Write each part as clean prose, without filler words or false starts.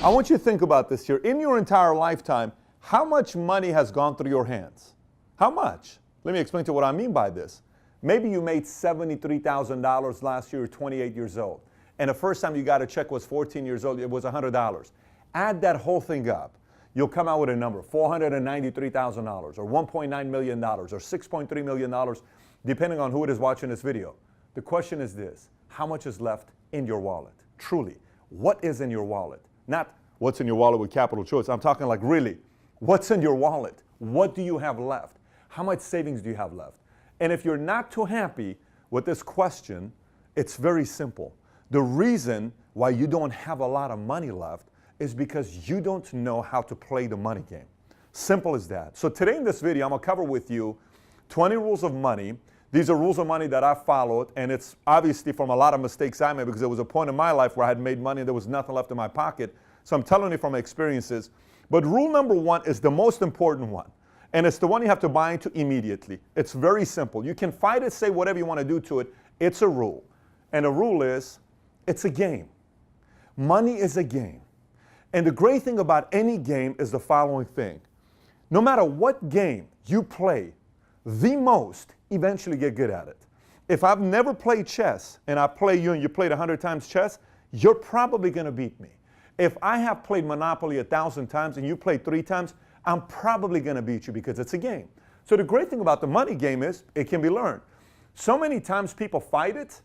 I want you to think about this here. In your entire lifetime, how much money has gone through your hands? How much? Let me explain to you what I mean by this. Maybe you made $73,000 last year, 28 years old. And the first time you got a check was 14 years old, it was $100. Add that whole thing up. You'll come out with a number, $493,000 or $1.9 million or $6.3 million, depending on who it is watching this video. The question is this: how much is left in your wallet? Truly, what is in your wallet? Not what's in your wallet with capital choice. I'm talking like really, what's in your wallet? What do you have left? How much savings do you have left? And if you're not too happy with this question, it's very simple. The reason why you don't have a lot of money left is because you don't know how to play the money game. Simple as that. So today in this video, I'm going to cover with you 20 rules of money. These are rules of money that I followed, and it's obviously from a lot of mistakes I made, because there was a point in my life where I had made money and there was nothing left in my pocket. So I'm telling you from experiences. But rule number one is the most important one, and it's the one you have to buy into immediately. It's very simple. You can fight it, say whatever you want to do to it. It's a rule. And the rule is, it's a game. Money is a game. And the great thing about any game is the following thing. No matter what game you play the most, eventually get good at it. If I've never played chess and I play you and you played 100 times chess, you're probably going to beat me. If I have played Monopoly 1,000 times and you played 3 times, I'm probably going to beat you because it's a game. So the great thing about the money game is it can be learned. So many times people fight it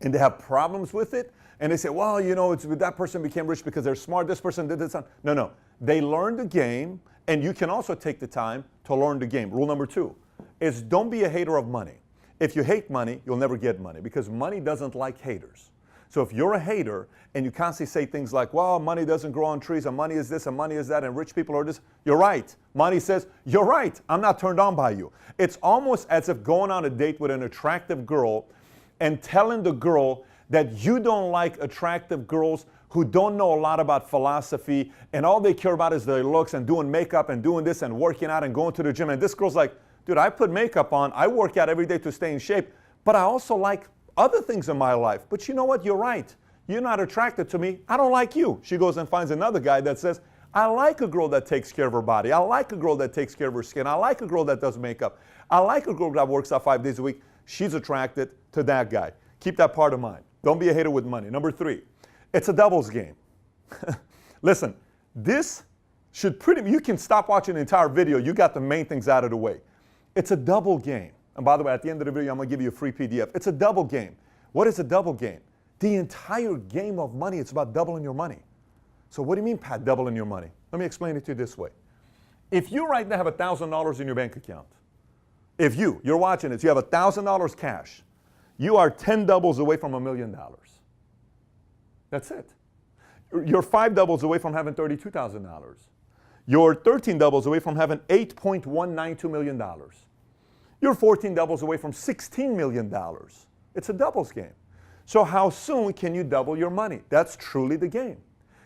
and they have problems with it. And they say, well, you know, that person became rich because they're smart. This person did this. No, no. They learned the game, and you can also take the time to learn the game. Rule number 2 is don't be a hater of money. If you hate money, you'll never get money, because money doesn't like haters. So if you're a hater and you constantly say things like, well, money doesn't grow on trees, and money is this, and money is that, and rich people are this, you're right. Money says, you're right. I'm not turned on by you. It's almost as if going on a date with an attractive girl and telling the girl that you don't like attractive girls who don't know a lot about philosophy, and all they care about is their looks and doing makeup and doing this and working out and going to the gym. And this girl's like, dude, I put makeup on, I work out every day to stay in shape, but I also like other things in my life. But you know what? You're right. You're not attracted to me. I don't like you. She goes and finds another guy that says, I like a girl that takes care of her body. I like a girl that takes care of her skin. I like a girl that does makeup. I like a girl that works out 5 days a week. She's attracted to that guy. Keep that part in mind. Don't be a hater with money. Number 3, it's a doubles game. Listen, this should you can stop watching the entire video. You got the main things out of the way. It's a double game. And by the way, at the end of the video, I'm going to give you a free PDF. It's a double game. What is a double game? The entire game of money, it's about doubling your money. So what do you mean, Pat, doubling your money? Let me explain it to you this way. If you right now have $1,000 in your bank account, if you're watching this, you have $1,000 cash, you are 10 doubles away from $1 million. That's it. You're 5 doubles away from having $32,000. You're 13 doubles away from having $8.192 million. You're 14 doubles away from $16 million. It's a doubles game. So how soon can you double your money? That's truly the game.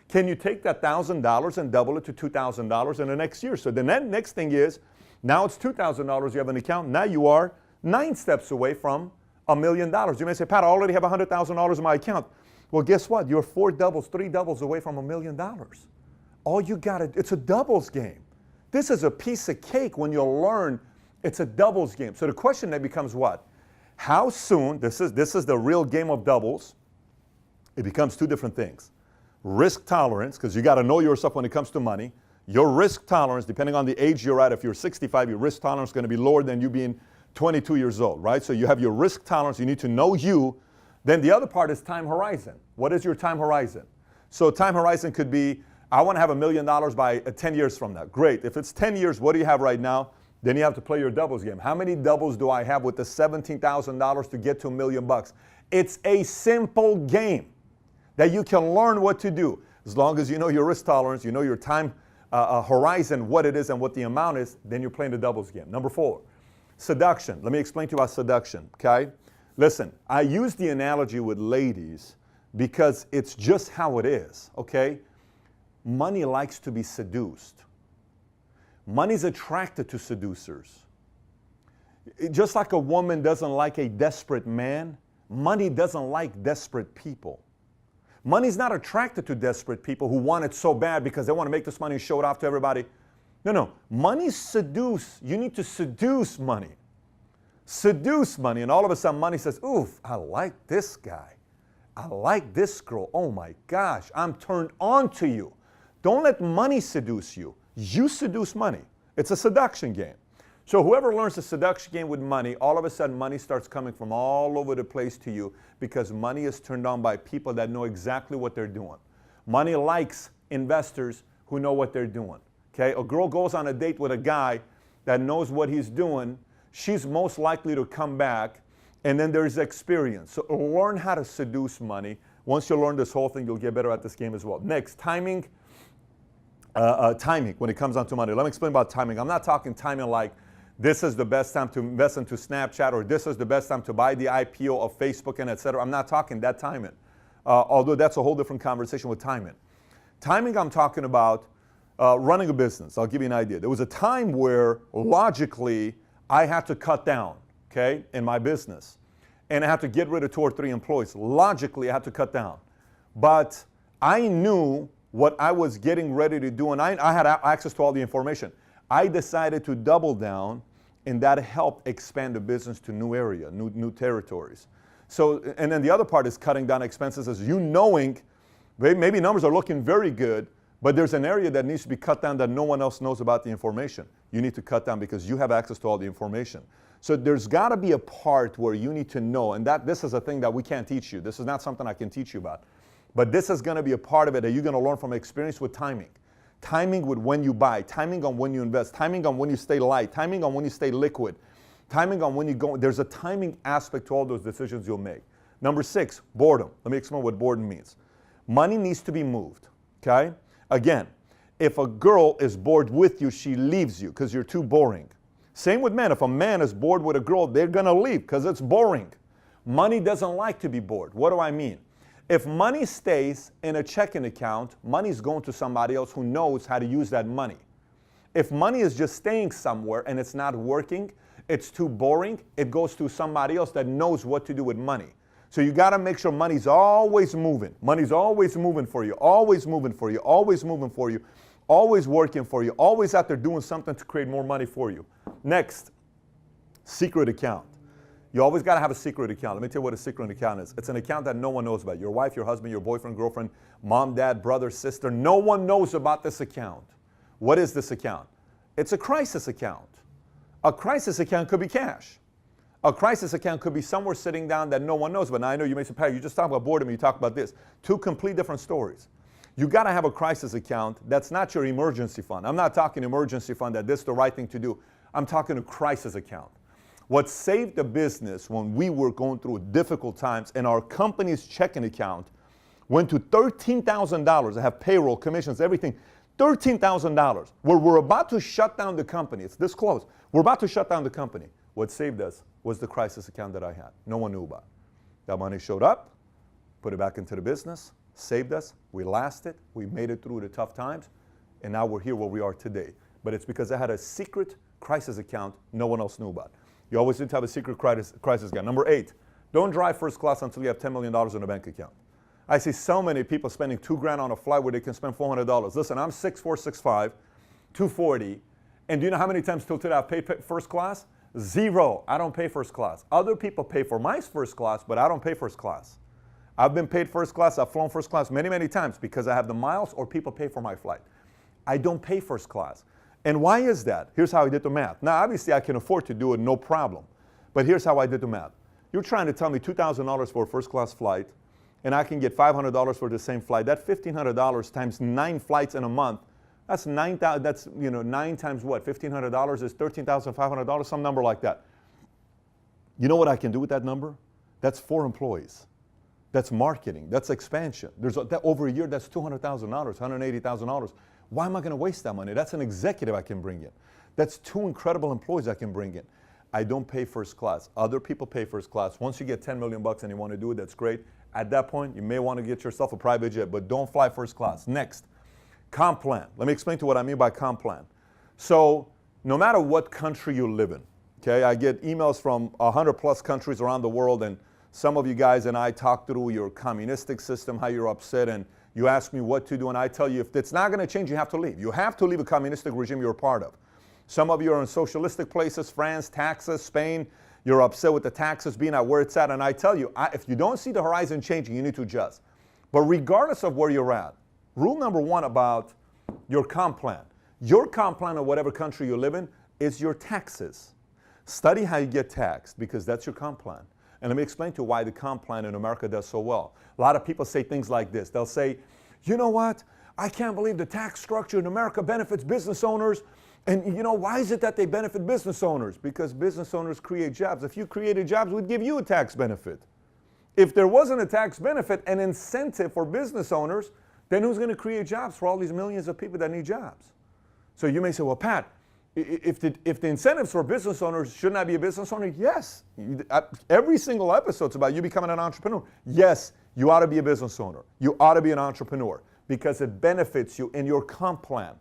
Can you take that $1,000 and double it to $2,000 in the next year? So the next thing is, now it's $2,000 you have an account. Now you are 9 steps away from $1 million. You may say, Pat, I already have $100,000 in my account. Well, guess what? You're 4 doubles, 3 doubles away from $1 million. All you got to, it's a doubles game. This is a piece of cake when you learn it's a doubles game. So the question then becomes what? How soon, this is the real game of doubles. It becomes 2 different things. Risk tolerance, because you got to know yourself when it comes to money. Your risk tolerance, depending on the age you're at, if you're 65, your risk tolerance is going to be lower than you being 22 years old, right? So you have your risk tolerance. You need to know you. Then the other part is time horizon. What is your time horizon? So time horizon could be, I want to have $1 million by 10 years from now. Great. If it's 10 years, what do you have right now? Then you have to play your doubles game. How many doubles do I have with the $17,000 to get to $1 million? It's a simple game that you can learn what to do. As long as you know your risk tolerance, you know your time horizon, what it is and what the amount is, then you're playing the doubles game. Number 4, seduction. Let me explain to you about seduction, okay? Listen, I use the analogy with ladies because it's just how it is, okay? Money likes to be seduced. Money's attracted to seducers. Just like a woman doesn't like a desperate man, money doesn't like desperate people. Money's not attracted to desperate people who want it so bad because they want to make this money and show it off to everybody. No. Money seduce. You need to seduce money. Seduce money. And all of a sudden money says, oof, I like this guy. I like this girl. Oh my gosh, I'm turned on to you. Don't let money seduce you. You seduce money. It's a seduction game. So whoever learns the seduction game with money, all of a sudden money starts coming from all over the place to you because money is turned on by people that know exactly what they're doing. Money likes investors who know what they're doing. Okay? A girl goes on a date with a guy that knows what he's doing, she's most likely to come back, and then there's experience. So learn how to seduce money. Once you learn this whole thing, you'll get better at this game as well. Next, timing. Timing when it comes down to money. Let me explain about timing. I'm not talking timing like this is the best time to invest into Snapchat or this is the best time to buy the IPO of Facebook and etc. I'm not talking that timing. Although that's a whole different conversation with timing. Timing, I'm talking about running a business. I'll give you an idea. There was a time where logically I had to cut down, okay, in my business. And I had to get rid of 2 or 3 employees. Logically, I had to cut down. But I knew what I was getting ready to do, and I had access to all the information. I decided to double down, and that helped expand the business to new area, new territories. So, and then the other part is cutting down expenses, is you knowing maybe numbers are looking very good, but there's an area that needs to be cut down that no one else knows about the information. You need to cut down because you have access to all the information. So there's got to be a part where you need to know, and this is a thing that we can't teach you. This is not something I can teach you about. But this is going to be a part of it that you're going to learn from experience with timing. Timing with when you buy, timing on when you invest, timing on when you stay light, timing on when you stay liquid, timing on when you go. There's a timing aspect to all those decisions you'll make. Number 6, boredom. Let me explain what boredom means. Money needs to be moved, okay? Again, if a girl is bored with you, she leaves you because you're too boring. Same with men. If a man is bored with a girl, they're going to leave because it's boring. Money doesn't like to be bored. What do I mean? If money stays in a checking account, money is going to somebody else who knows how to use that money. If money is just staying somewhere and it's not working, it's too boring, it goes to somebody else that knows what to do with money. So you got to make sure money's always moving. Money's always moving for you, always moving for you, always moving for you, always working for you, always out there doing something to create more money for you. Next, secret account. You always got to have a secret account. Let me tell you what a secret account is. It's an account that no one knows about. Your wife, your husband, your boyfriend, girlfriend, mom, dad, brother, sister. No one knows about this account. What is this account? It's a crisis account. A crisis account could be cash. A crisis account could be somewhere sitting down that no one knows about. Now, I know you may say, Pat, you just talk about boredom and you talk about this. 2 complete different stories. You got to have a crisis account that's not your emergency fund. I'm not talking emergency fund that this is the right thing to do. I'm talking a crisis account. What saved the business when we were going through difficult times and our company's checking account went to $13,000. I have payroll, commissions, everything. $13,000. Where we're about to shut down the company. It's this close. We're about to shut down the company. What saved us was the crisis account that I had. No one knew about. That money showed up, put it back into the business, saved us. We lasted. We made it through the tough times. And now we're here where we are today. But it's because I had a secret crisis account no one else knew about. You always need to have a secret crisis account. Number 8, don't drive first class until you have $10 million in a bank account. I see so many people spending $2,000 on a flight where they can spend $400. Listen, I'm 6'4", 6'5", 240, and do you know how many times till today I've paid first class? 0. I don't pay first class. Other people pay for my first class, but I don't pay first class. I've been paid first class. I've flown first class many, many times because I have the miles or people pay for my flight. I don't pay first class. And why is that? Here's how I did the math. Now, obviously, I can afford to do it, no problem. But here's how I did the math. You're trying to tell me $2,000 for a first-class flight, and I can get $500 for the same flight. That $1,500 times 9 flights in a month, that's 9,000. That's 9 times what? $1,500 is $13,500, some number like that. You know what I can do with that number? That's 4 employees. That's marketing. That's expansion. Over a year, that's $200,000, $180,000. Why am I going to waste that money? That's an executive I can bring in. That's 2 incredible employees I can bring in. I don't pay first class. Other people pay first class. Once you get $10 million and you want to do it, that's great. At that point, you may want to get yourself a private jet, but don't fly first class. Next, comp plan. Let me explain to you what I mean by comp plan. So no matter what country you live in, okay, I get emails from 100+ countries around the world, and Some of you guys and I talk through your communistic system, how you're upset, and you ask me what to do, and I tell you if it's not going to change, you have to leave. You have to leave a communistic regime you're a part of. Some of you are in socialistic places, France, taxes, Spain. You're upset with the taxes being at where it's at, and I tell you, if you don't see the horizon changing, you need to adjust. But regardless of where you're at, rule number one about your comp plan. Your comp plan in whatever country you live in is your taxes. Study how you get taxed because that's your comp plan. And let me explain to you why the comp plan in America does so well. A lot of people say things like this. They'll say, you know what? I can't believe the tax structure in America benefits business owners. And you know, why is it that they benefit business owners? Because business owners create jobs. If you created jobs, we'd give you a tax benefit. If there wasn't a tax benefit, an incentive for business owners, then who's going to create jobs for all these millions of people that need jobs? So you may say, well, Pat, if the incentives for business owners, shouldn't I be a business owner? Yes. Every single episode's about you becoming an entrepreneur. Yes, you ought to be a business owner. You ought to be an entrepreneur because it benefits you in your comp plan.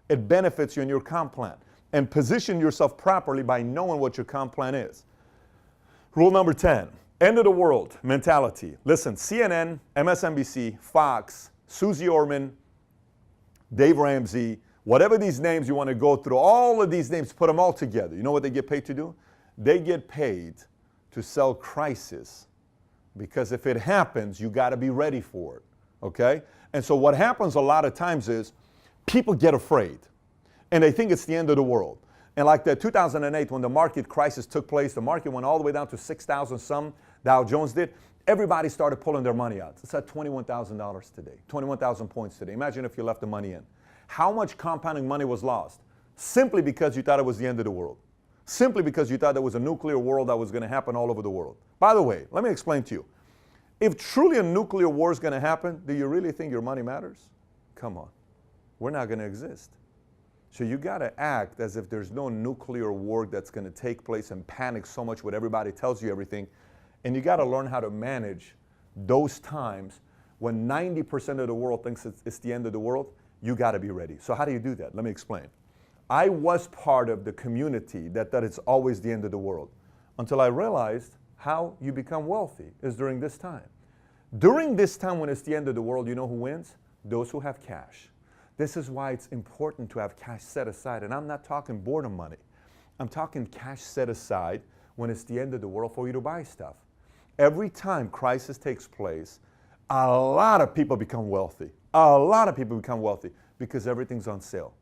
It benefits you in your comp plan. And position yourself properly by knowing what your comp plan is. Rule number 10, end of the world mentality. Listen, CNN, MSNBC, Fox, Susie Orman, Dave Ramsey, whatever these names you want to go through, all of these names, put them all together. You know what they get paid to do? They get paid to sell crisis. Because if it happens, you got to be ready for it. Okay? And so what happens a lot of times is people get afraid. And they think it's the end of the world. And like that 2008 when the market crisis took place, the market went all the way down to 6,000 some, Dow Jones did. Everybody started pulling their money out. It's at $21,000 today, 21,000 points today. Imagine if you left the money in. How much compounding money was lost? Simply because you thought it was the end of the world. Simply because you thought there was a nuclear war that was going to happen all over the world. By the way, let me explain to you. If truly a nuclear war is going to happen, do you really think your money matters? Come on. We're not going to exist. So you got to act as if there's no nuclear war that's going to take place and panic so much when everybody tells you everything. And you got to learn how to manage those times when 90% of the world thinks it's the end of the world. You got to be ready. So how do you do that? Let me explain. I was part of the community that it's always the end of the world until I realized how you become wealthy is during this time. During this time when it's the end of the world, you know who wins? Those who have cash. This is why it's important to have cash set aside. And I'm not talking boredom money. I'm talking cash set aside when it's the end of the world for you to buy stuff. Every time crisis takes place, a lot of people become wealthy. A lot of people become wealthy because everything's on sale.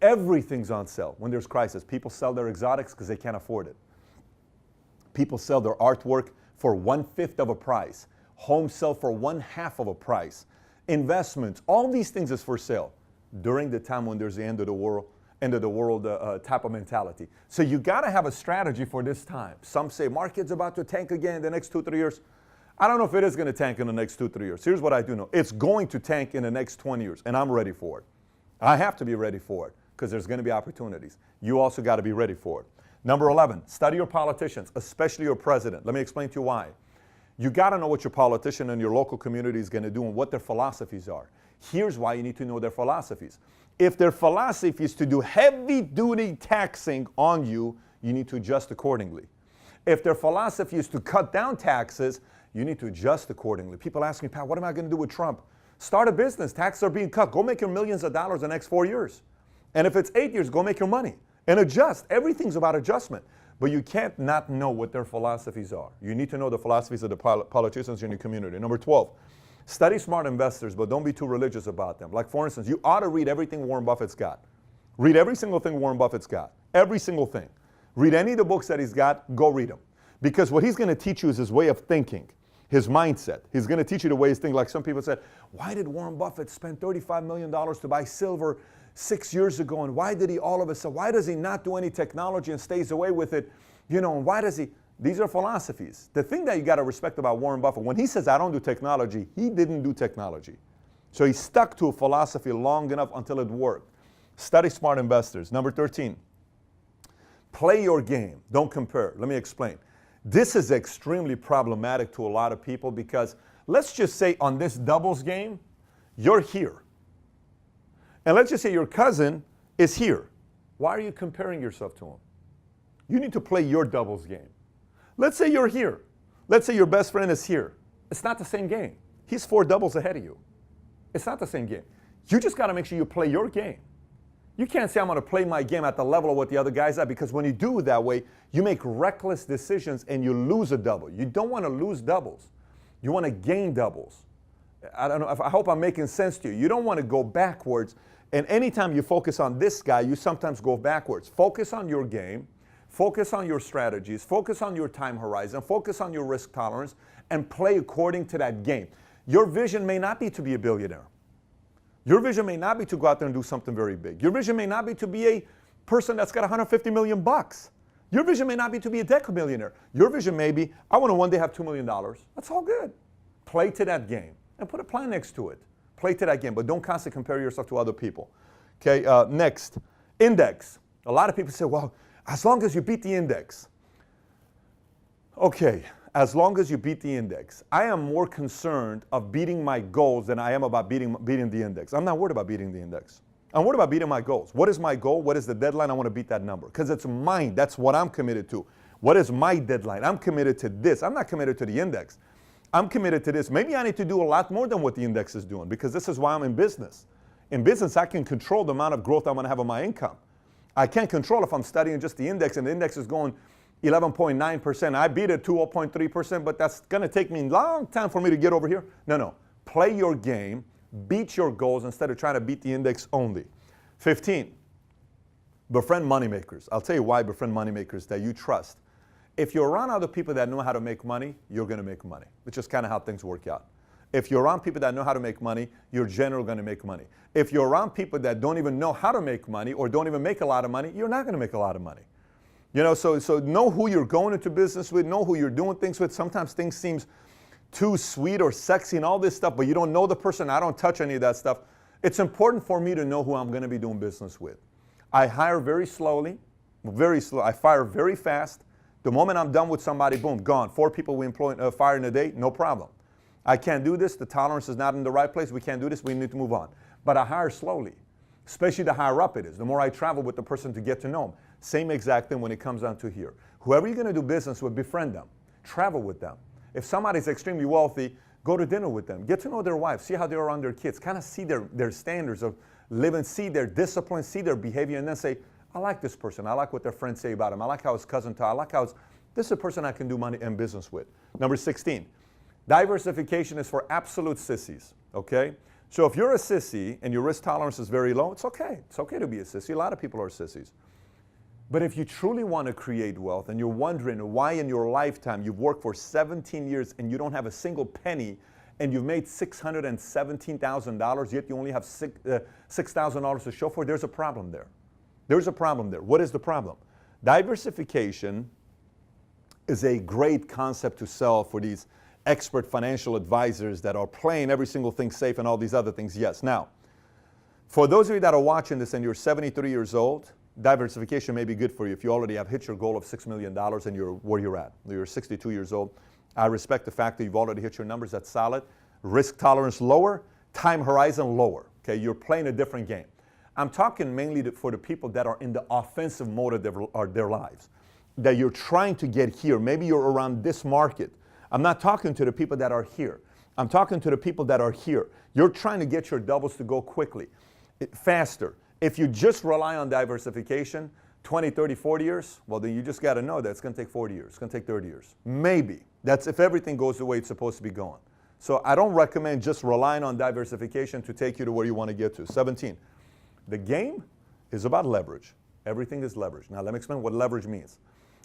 Everything's on sale when there's crisis. People sell their exotics because they can't afford it. People sell their artwork for 1/5 of a price. Homes sell for 1/2 of a price. Investments, all these things is for sale during the time when there's the end of the world type of mentality. So you got to have a strategy for this time. Some say market's about to tank again in the next 2-3 years. I don't know if it is going to tank in the next 2-3 years. Here's what I do know. It's going to tank in the next 20 years, and I'm ready for it. I have to be ready for it because there's going to be opportunities. You also got to be ready for it. Number 11, study your politicians, especially your president. Let me explain to you why. You got to know what your politician in your local community is going to do and what their philosophies are. Here's why you need to know their philosophies. If their philosophy is to do heavy-duty taxing on you, you need to adjust accordingly. If their philosophy is to cut down taxes, you need to adjust accordingly. People ask me, Pat, what am I going to do with Trump? Start a business. Taxes are being cut. Go make your millions of dollars the next 4 years. And if it's 8 years, go make your money. And adjust. Everything's about adjustment. But you can't not know what their philosophies are. You need to know the philosophies of the politicians in your community. Number 12, study smart investors, but don't be too religious about them. Like, for instance, you ought to read everything Warren Buffett's got. Read every single thing Warren Buffett's got. Every single thing. Read any of the books that he's got, go read them. Because what he's going to teach you is his way of thinking, his mindset. He's going to teach you the way he's thinking. Like some people said, why did Warren Buffett spend $35 million to buy silver 6 years ago? And why did he all of a sudden, why does he not do any technology and stays away with it? You know, and why does he? These are philosophies. The thing that you got to respect about Warren Buffett, when he says, I don't do technology, he didn't do technology. So he stuck to a philosophy long enough until it worked. Study smart investors. Number 13, play your game. Don't compare. Let me explain. This is extremely problematic to a lot of people because let's just say on this doubles game, you're here. And let's just say your cousin is here. Why are you comparing yourself to him? You need to play your doubles game. Let's say you're here. Let's say your best friend is here. It's not the same game. He's 4 doubles ahead of you. It's not the same game. You just got to make sure you play your game. You can't say, I'm going to play my game at the level of what the other guys are, because when you do it that way, you make reckless decisions and you lose a double. You don't want to lose doubles. You want to gain doubles. I don't know. I hope I'm making sense to you. You don't want to go backwards. And anytime you focus on this guy, you sometimes go backwards. Focus on your game. Focus on your strategies. Focus on your time horizon. Focus on your risk tolerance and play according to that game. Your vision may not be to be a billionaire. Your vision may not be to go out there and do something very big. Your vision may not be to be a person that's got 150 million bucks. Your vision may not be to be a decamillionaire. Your vision may be, I want to one day have $2 million. That's all good. Play to that game and put a plan next to it. Play to that game, but don't constantly compare yourself to other people. Okay, next, index. A lot of people say, well, as long as you beat the index. Okay, as long as you beat the index. I am more concerned of beating my goals than I am about beating the index. I'm not worried about beating the index. I'm worried about beating my goals. What is my goal? What is the deadline? I want to beat that number because it's mine. That's what I'm committed to. What is my deadline? I'm committed to this. I'm not committed to the index. I'm committed to this. Maybe I need to do a lot more than what the index is doing because this is why I'm in business. In business, I can control the amount of growth I'm going to have on my income. I can't control if I'm studying just the index and the index is going 11.9%. I beat it 2.3%, but that's going to take me a long time for me to get over here. No. Play your game. Beat your goals instead of trying to beat the index only. 15, befriend moneymakers. I'll tell you why befriend moneymakers that you trust. If you're around other people that know how to make money, you're going to make money, which is kind of how things work out. If you're around people that know how to make money, you're generally going to make money. If you're around people that don't even know how to make money or don't even make a lot of money, you're not going to make a lot of money. You know, so know who you're going into business with, know who you're doing things with. Sometimes things seem too sweet or sexy and all this stuff, but you don't know the person. I don't touch any of that stuff. It's important for me to know who I'm going to be doing business with. I hire very slowly, very slow. I fire very fast. The moment I'm done with somebody, boom, gone. 4 people we employ, fire in a day, no problem. I can't do this. The tolerance is not in the right place. We can't do this. We need to move on. But I hire slowly, especially the higher up it is. The more I travel with the person to get to know them. Same exact thing when it comes down to here. Whoever you're going to do business with, befriend them. Travel with them. If somebody's extremely wealthy, go to dinner with them. Get to know their wife. See how they're around their kids. Kind of see their standards of living. See their discipline. See their behavior. And then say, I like this person. I like what their friends say about him. I like how his cousin talks. I like how this is a person I can do money and business with. Number 16, diversification is for absolute sissies. Okay? So if you're a sissy and your risk tolerance is very low, it's okay. It's okay to be a sissy. A lot of people are sissies. But if you truly want to create wealth and you're wondering why in your lifetime you've worked for 17 years and you don't have a single penny and you've made $617,000, yet you only have $6,000 to show for, there's a problem there. There's a problem there. What is the problem? Diversification is a great concept to sell for these expert financial advisors that are playing every single thing safe and all these other things. Yes. Now, for those of you that are watching this and you're 73 years old, diversification may be good for you if you already have hit your goal of $6 million and you're where you're at. You're 62 years old. I respect the fact that you've already hit your numbers. That's solid. Risk tolerance lower, time horizon lower. Okay, you're playing a different game. I'm talking mainly for the people that are in the offensive mode of their lives, that you're trying to get here. Maybe you're around this market. I'm not talking to the people that are here. I'm talking to the people that are here. You're trying to get your doubles to go quickly, faster. If you just rely on diversification, 20, 30, 40 years, well, then you just got to know that it's going to take 40 years. It's going to take 30 years. Maybe. That's if everything goes the way it's supposed to be going. So I don't recommend just relying on diversification to take you to where you want to get to. 17. The game is about leverage. Everything is leverage. Now, let me explain what leverage means.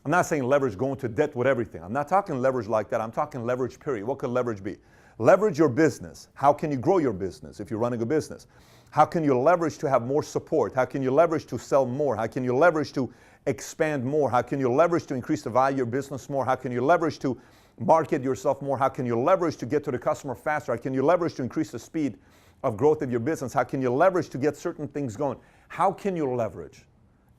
I'm not saying leverage going to debt with everything. I'm not talking leverage like that. I'm talking leverage, period. What could leverage be? Leverage your business. How can you grow your business if you're running a business? How can you leverage to have more support? How can you leverage to sell more? How can you leverage to expand more? How can you leverage to increase the value of your business more? How can you leverage to market yourself more? How can you leverage to get to the customer faster? How can you leverage to increase the speed of growth of your business? How can you leverage to get certain things going? How can you leverage?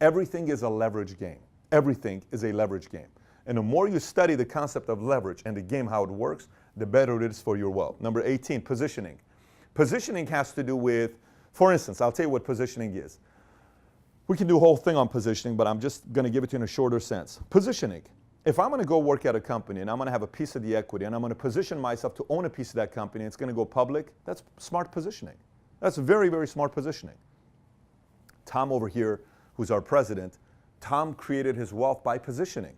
Everything is a leverage game. Everything is a leverage game. And the more you study the concept of leverage and the game, how it works, the better it is for your wealth. Number 18, positioning. Positioning has to do with, for instance, I'll tell you what positioning is. We can do a whole thing on positioning, but I'm just going to give it to you in a shorter sense. Positioning. if I'm going to go work at a company and I'm going to have a piece of the equity and I'm going to position myself to own a piece of that company and it's going to go public, that's smart positioning. That's very, very smart positioning. Tom over here, who's our president, Tom created his wealth by positioning.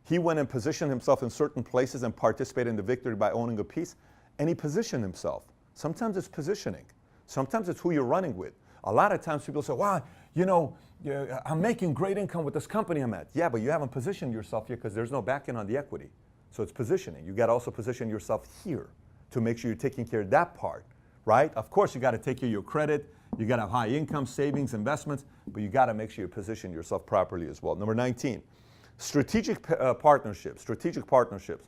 He went and positioned himself in certain places and participated in the victory by owning a piece, and he positioned himself. Sometimes it's positioning. Sometimes it's who you're running with. A lot of times people say, wow, you know, I'm making great income with this company I'm at. Yeah, but you haven't positioned yourself yet because there's no backing on the equity. So it's positioning. You got to also position yourself here to make sure you're taking care of that part, right? Of course, you got to take care of your credit. You got to have high income, savings, investments, but you got to make sure you position yourself properly as well. Number 19, strategic partnerships. Strategic partnerships.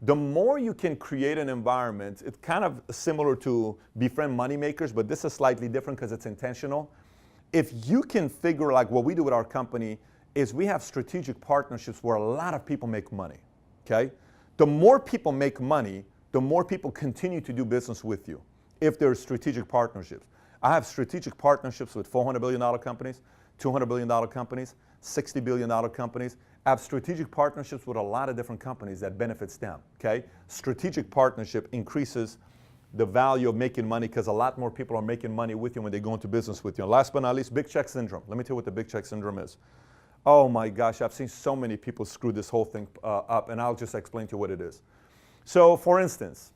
The more you can create an environment, it's kind of similar to befriend moneymakers, but this is slightly different because it's intentional. If you can figure, like what we do with our company, is we have strategic partnerships where a lot of people make money, okay? The more people make money, the more people continue to do business with you if there's strategic partnerships. I have strategic partnerships with $400 billion companies, $200 billion companies, $60 billion companies. I have strategic partnerships with a lot of different companies that benefits them, okay? Strategic partnership increases the value of making money because a lot more people are making money with you when they go into business with you. And last but not least, big check syndrome. Let me tell you what the big check syndrome is. Oh my gosh, I've seen so many people screw this whole thing up, and I'll just explain to you what it is. So for instance,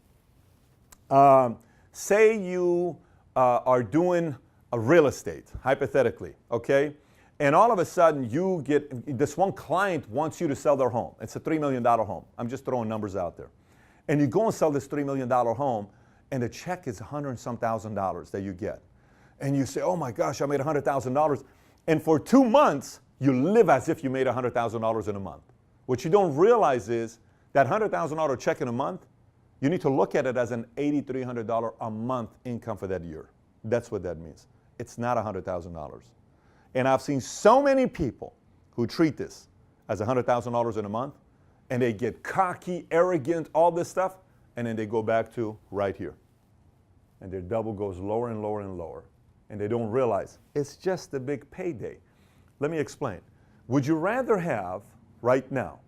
say you are doing a real estate, hypothetically, okay? And all of a sudden you get, this one client wants you to sell their home. It's a $3 million home. I'm just throwing numbers out there. And you go and sell this $3 million home, and the check is $100 and some thousand that you get. And you say, oh my gosh, I made $100,000. And for 2 months, you live as if you made $100,000 in a month. What you don't realize is that $100,000 check in a month, you need to look at it as an $8,300 a month income for that year. That's what that means. It's not $100,000. And I've seen so many people who treat this as $100,000 in a month, and they get cocky, arrogant, all this stuff, and then they go back to right here. And their double goes lower and lower and lower. And they don't realize it's just a big payday. Let me explain. Would you rather have, right now,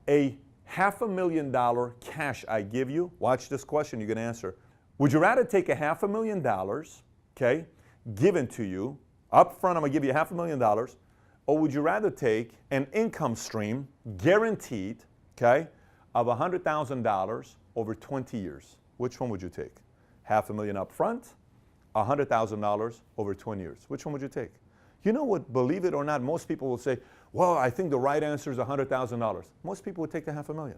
a $500,000 cash I give you? Watch this question, you're going to answer. Would you rather take a $500,000, okay, given to you, up front I'm going to give you $500,000, or would you rather take an income stream, guaranteed, okay, of $100,000 over 20 years? Which one would you take? $500,000 up front, $100,000 over 20 years. Which one would you take? You know what, believe it or not, most people will say, well, I think the right answer is $100,000. Most people would take the $500,000.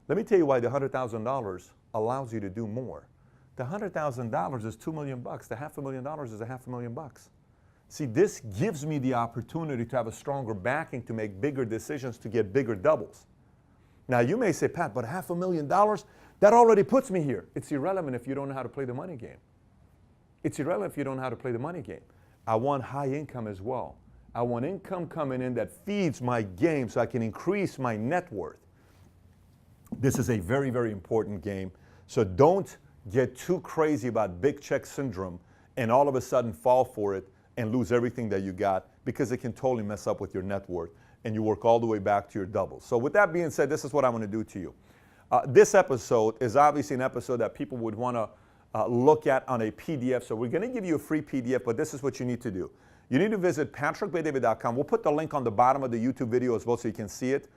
Let me tell you why the $100,000 allows you to do more. The $100,000 is $2 million. The $500,000 is $500,000. See, this gives me the opportunity to have a stronger backing to make bigger decisions to get bigger doubles. Now, you may say, Pat, but $500,000, that already puts me here. It's irrelevant if you don't know how to play the money game. It's irrelevant if you don't know how to play the money game. I want high income as well. I want income coming in that feeds my game so I can increase my net worth. This is a very, very important game. So don't get too crazy about big check syndrome and all of a sudden fall for it and lose everything that you got, because it can totally mess up with your net worth and you work all the way back to your doubles. So with that being said, this is what I'm going to do to you. This episode is obviously an episode that people would want to look at on a PDF. So we're going to give you a free PDF, but this is what you need to do. You need to visit patrickbetdavid.com. We'll put the link on the bottom of the YouTube video as well so you can see it.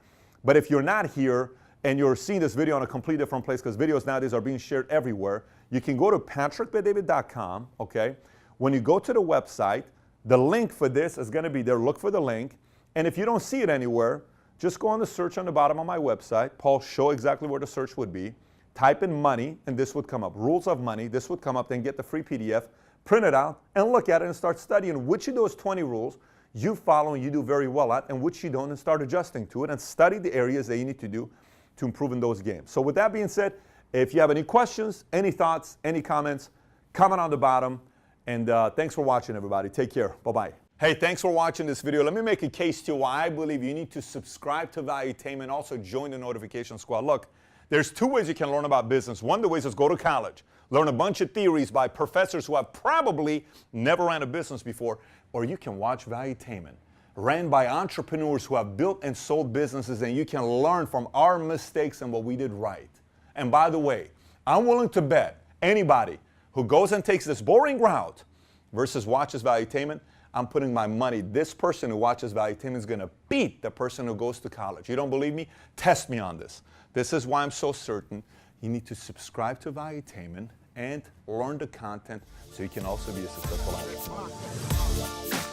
But if you're not here and you're seeing this video on a completely different place, because videos nowadays are being shared everywhere, you can go to patrickbetdavid.com, okay? When you go to the website, the link for this is going to be there. Look for the link. And if you don't see it anywhere, just go on the search on the bottom of my website. Paul, show exactly where the search would be. Type in money, and this would come up. Rules of money, this would come up. Then get the free PDF, print it out, and look at it and start studying which of those 20 rules you follow and you do very well at, and which you don't, and start adjusting to it, and study the areas that you need to do to improve in those games. So with that being said, if you have any questions, any thoughts, any comments, comment on the bottom. And thanks for watching, everybody. Take care. Bye-bye. Hey, thanks for watching this video. Let me make a case to why I believe you need to subscribe to Valuetainment and also join the notification squad. Look, there's 2 ways you can learn about business. One of the ways is go to college, learn a bunch of theories by professors who have probably never ran a business before, or you can watch Valuetainment. ran by entrepreneurs who have built and sold businesses, and you can learn from our mistakes and what we did right. And by the way, I'm willing to bet anybody who goes and takes this boring route versus watches Valuetainment, I'm putting my money, this person who watches Valuetainment is going to beat the person who goes to college. You don't believe me? Test me on this. This is why I'm so certain you need to subscribe to Valuetainment and learn the content so you can also be a successful entrepreneur.